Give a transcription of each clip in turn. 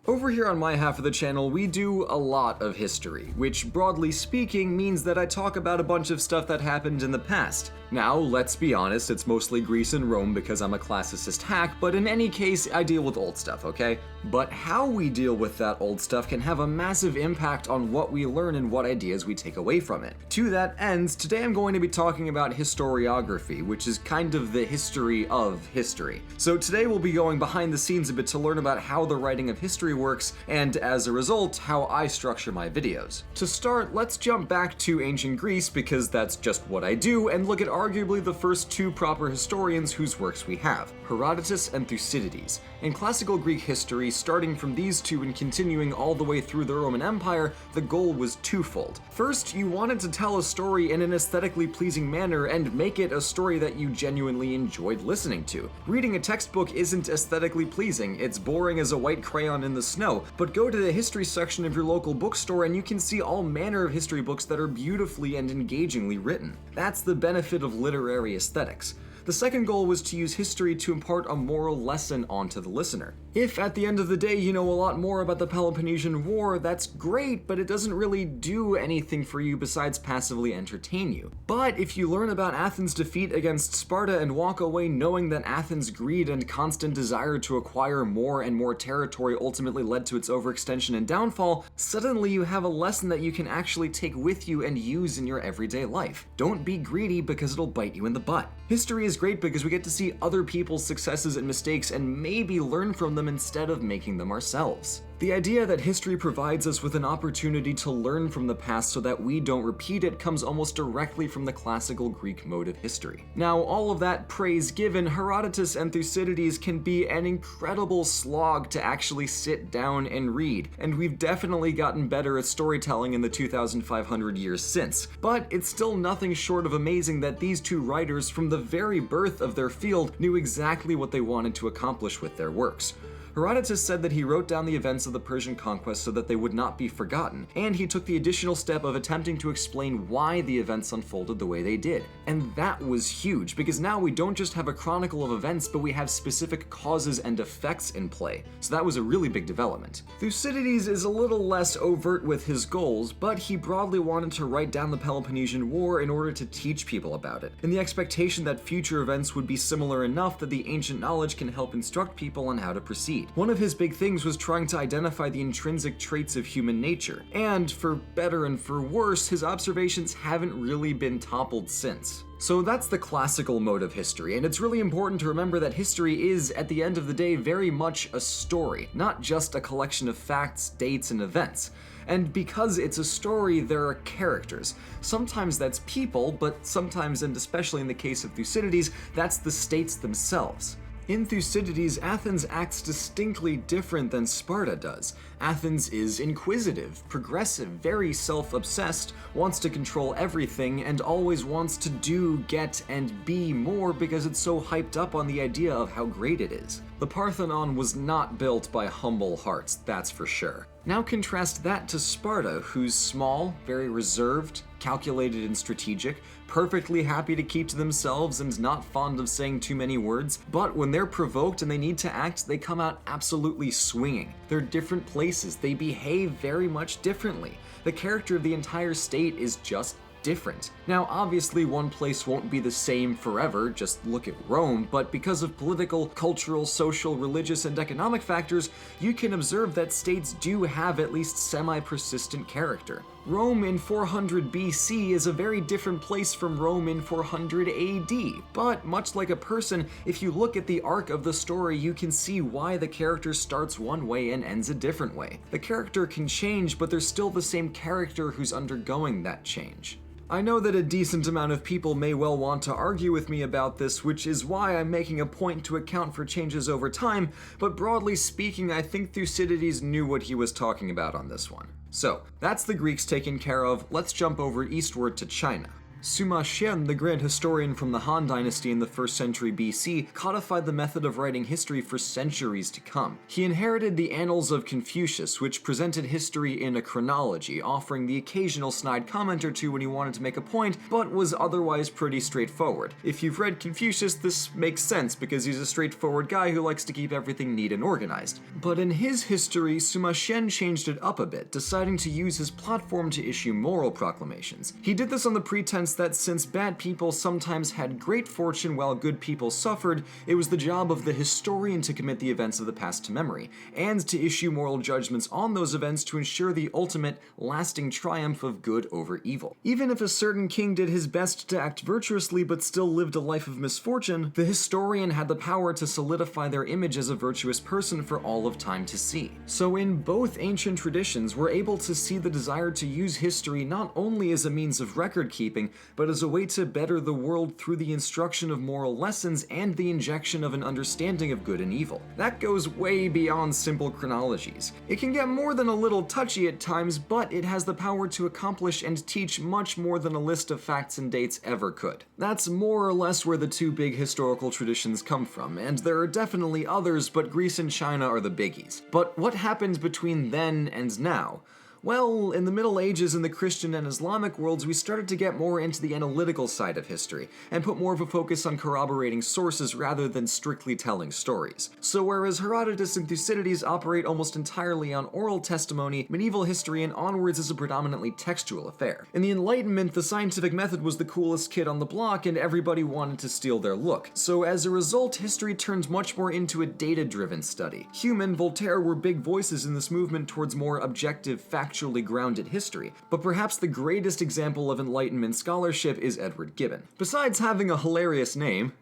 Over here on my half of the channel, we do a lot of history, which broadly speaking means that I talk about a bunch of stuff that happened in the past. Now, let's be honest, it's mostly Greece and Rome because I'm a classicist hack, but in any case, I deal with old stuff, okay? But how we deal with that old stuff can have a massive impact on what we learn and what ideas we take away from it. To that end, today I'm going to be talking about historiography, which is kind of the history of history. So today we'll be going behind the scenes a bit to learn about how the writing of history works, and as a result, how I structure my videos. To start, let's jump back to ancient Greece because that's just what I do, and look at arguably the first two proper historians whose works we have, Herodotus and Thucydides. In classical Greek history, starting from these two and continuing all the way through the Roman Empire, the goal was twofold. First, you wanted to tell a story in an aesthetically pleasing manner and make it a story that you genuinely enjoyed listening to. Reading a textbook isn't aesthetically pleasing, it's boring as a white crayon in the snow, but go to the history section of your local bookstore and you can see all manner of history books that are beautifully and engagingly written. That's the benefit of literary aesthetics. The second goal was to use history to impart a moral lesson onto the listener. If at the end of the day you know a lot more about the Peloponnesian War, that's great, but it doesn't really do anything for you besides passively entertain you. But if you learn about Athens' defeat against Sparta and walk away knowing that Athens' greed and constant desire to acquire more and more territory ultimately led to its overextension and downfall, suddenly you have a lesson that you can actually take with you and use in your everyday life. Don't be greedy because it'll bite you in the butt. History is great because we get to see other people's successes and mistakes and maybe learn from them instead of making them ourselves. The idea that history provides us with an opportunity to learn from the past so that we don't repeat it comes almost directly from the classical Greek mode of history. Now, all of that praise given, Herodotus and Thucydides can be an incredible slog to actually sit down and read, and we've definitely gotten better at storytelling in the 2,500 years since. But it's still nothing short of amazing that these two writers, from the very birth of their field, knew exactly what they wanted to accomplish with their works. Herodotus said that he wrote down the events of the Persian conquest so that they would not be forgotten, and he took the additional step of attempting to explain why the events unfolded the way they did. And that was huge, because now we don't just have a chronicle of events, but we have specific causes and effects in play. So that was a really big development. Thucydides is a little less overt with his goals, but he broadly wanted to write down the Peloponnesian War in order to teach people about it, in the expectation that future events would be similar enough that the ancient knowledge can help instruct people on how to proceed. One of his big things was trying to identify the intrinsic traits of human nature, and for better and for worse, his observations haven't really been toppled since. So that's the classical mode of history, and it's really important to remember that history is, at the end of the day, very much a story, not just a collection of facts, dates, and events. And because it's a story, there are characters. Sometimes that's people, but sometimes, and especially in the case of Thucydides, that's the states themselves. In Thucydides, Athens acts distinctly different than Sparta does. Athens is inquisitive, progressive, very self-obsessed, wants to control everything, and always wants to do, get, and be more because it's so hyped up on the idea of how great it is. The Parthenon was not built by humble hearts, that's for sure. Now contrast that to Sparta, who's small, very reserved, calculated and strategic, perfectly happy to keep to themselves and not fond of saying too many words, but when they're provoked and they need to act, they come out absolutely swinging. They're different places, they behave very much differently. The character of the entire state is just different. Now, obviously, one place won't be the same forever, just look at Rome, but because of political, cultural, social, religious, and economic factors, you can observe that states do have at least semi-persistent character. Rome in 400 BC is a very different place from Rome in 400 AD, but much like a person, if you look at the arc of the story, you can see why the character starts one way and ends a different way. The character can change, but there's still the same character who's undergoing that change. I know that a decent amount of people may well want to argue with me about this, which is why I'm making a point to account for changes over time, but broadly speaking, I think Thucydides knew what he was talking about on this one. So, that's the Greeks taken care of, let's jump over eastward to China. Sima Xian, the grand historian from the Han Dynasty in the 1st century BC, codified the method of writing history for centuries to come. He inherited the Annals of Confucius, which presented history in a chronology, offering the occasional snide comment or two when he wanted to make a point, but was otherwise pretty straightforward. If you've read Confucius, this makes sense because he's a straightforward guy who likes to keep everything neat and organized. But in his history, Sima Xian changed it up a bit, deciding to use his platform to issue moral proclamations. He did this on the pretense that since bad people sometimes had great fortune while good people suffered, it was the job of the historian to commit the events of the past to memory, and to issue moral judgments on those events to ensure the ultimate, lasting triumph of good over evil. Even if a certain king did his best to act virtuously but still lived a life of misfortune, the historian had the power to solidify their image as a virtuous person for all of time to see. So in both ancient traditions, we're able to see the desire to use history not only as a means of record keeping, but as a way to better the world through the instruction of moral lessons and the injection of an understanding of good and evil. That goes way beyond simple chronologies. It can get more than a little touchy at times, but it has the power to accomplish and teach much more than a list of facts and dates ever could. That's more or less where the two big historical traditions come from, and there are definitely others, but Greece and China are the biggies. But what happened between then and now? Well, in the Middle Ages in the Christian and Islamic worlds, we started to get more into the analytical side of history, and put more of a focus on corroborating sources rather than strictly telling stories. So whereas Herodotus and Thucydides operate almost entirely on oral testimony, medieval history and onwards is a predominantly textual affair. In the Enlightenment, the scientific method was the coolest kid on the block, and everybody wanted to steal their look. So as a result, history turned much more into a data-driven study. Hume and Voltaire were big voices in this movement towards more objective, factually grounded history, but perhaps the greatest example of Enlightenment scholarship is Edward Gibbon. Besides having a hilarious name,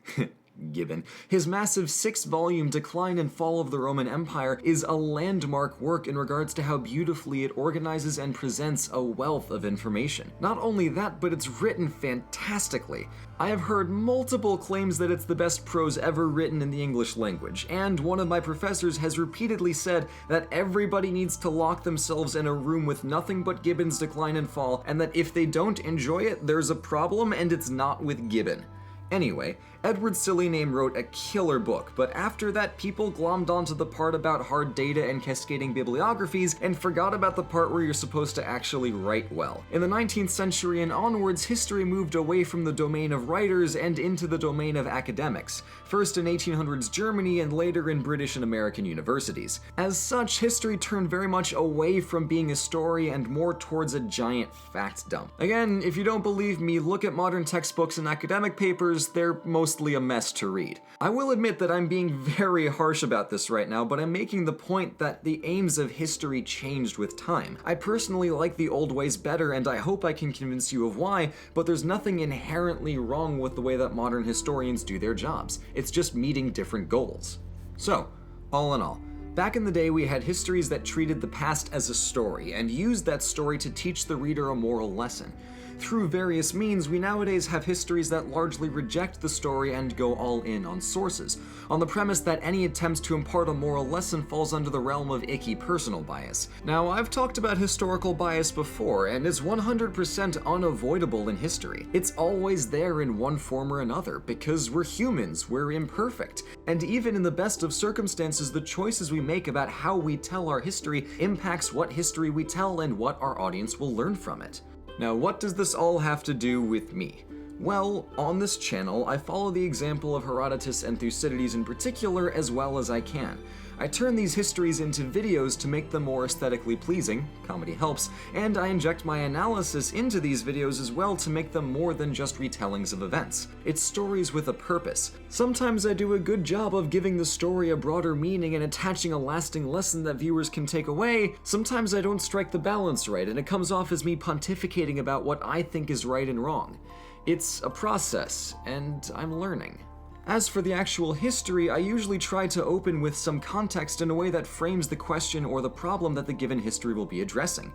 Gibbon, his massive 6-volume Decline and Fall of the Roman Empire is a landmark work in regards to how beautifully it organizes and presents a wealth of information. Not only that, but it's written fantastically. I have heard multiple claims that it's the best prose ever written in the English language, and one of my professors has repeatedly said that everybody needs to lock themselves in a room with nothing but Gibbon's Decline and Fall, and that if they don't enjoy it, there's a problem and it's not with Gibbon. Anyway, Edward Silly Name wrote a killer book, but after that people glommed onto the part about hard data and cascading bibliographies and forgot about the part where you're supposed to actually write well. In the 19th century and onwards, history moved away from the domain of writers and into the domain of academics, first in 1800s Germany and later in British and American universities. As such, history turned very much away from being a story and more towards a giant fact dump. Again, if you don't believe me, look at modern textbooks and academic papers, they're mostly a mess to read. I will admit that I'm being very harsh about this right now, but I'm making the point that the aims of history changed with time. I personally like the old ways better, and I hope I can convince you of why, but there's nothing inherently wrong with the way that modern historians do their jobs. It's just meeting different goals. So, all in all, back in the day, we had histories that treated the past as a story and used that story to teach the reader a moral lesson. Through various means, we nowadays have histories that largely reject the story and go all in on sources, on the premise that any attempt to impart a moral lesson falls under the realm of icky personal bias. Now, I've talked about historical bias before, and it's 100% unavoidable in history. It's always there in one form or another, because we're humans, we're imperfect, and even in the best of circumstances, the choices we make about how we tell our history impacts what history we tell and what our audience will learn from it. Now, what does this all have to do with me? Well, on this channel, I follow the example of Herodotus and Thucydides in particular as well as I can. I turn these histories into videos to make them more aesthetically pleasing, comedy helps, and I inject my analysis into these videos as well to make them more than just retellings of events. It's stories with a purpose. Sometimes I do a good job of giving the story a broader meaning and attaching a lasting lesson that viewers can take away. Sometimes I don't strike the balance right, and it comes off as me pontificating about what I think is right and wrong. It's a process, and I'm learning. As for the actual history, I usually try to open with some context in a way that frames the question or the problem that the given history will be addressing.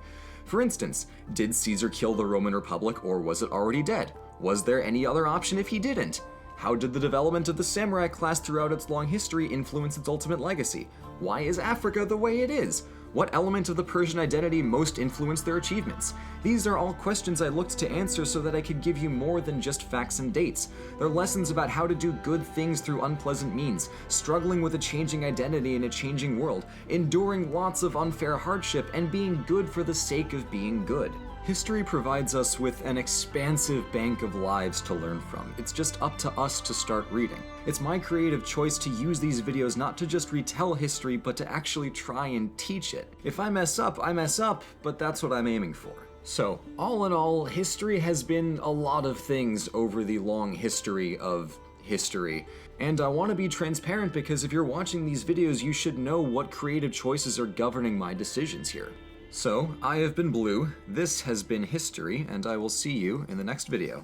For instance, did Caesar kill the Roman Republic, or was it already dead? Was there any other option if he didn't? How did the development of the samurai class throughout its long history influence its ultimate legacy? Why is Africa the way it is? What element of the Persian identity most influenced their achievements? These are all questions I looked to answer so that I could give you more than just facts and dates. They're lessons about how to do good things through unpleasant means, struggling with a changing identity in a changing world, enduring lots of unfair hardship, and being good for the sake of being good. History provides us with an expansive bank of lives to learn from. It's just up to us to start reading. It's my creative choice to use these videos not to just retell history, but to actually try and teach it. If I mess up, but that's what I'm aiming for. So, all in all, history has been a lot of things over the long history of history. And I want to be transparent because if you're watching these videos, you should know what creative choices are governing my decisions here. So, I have been Blue, this has been History, and I will see you in the next video.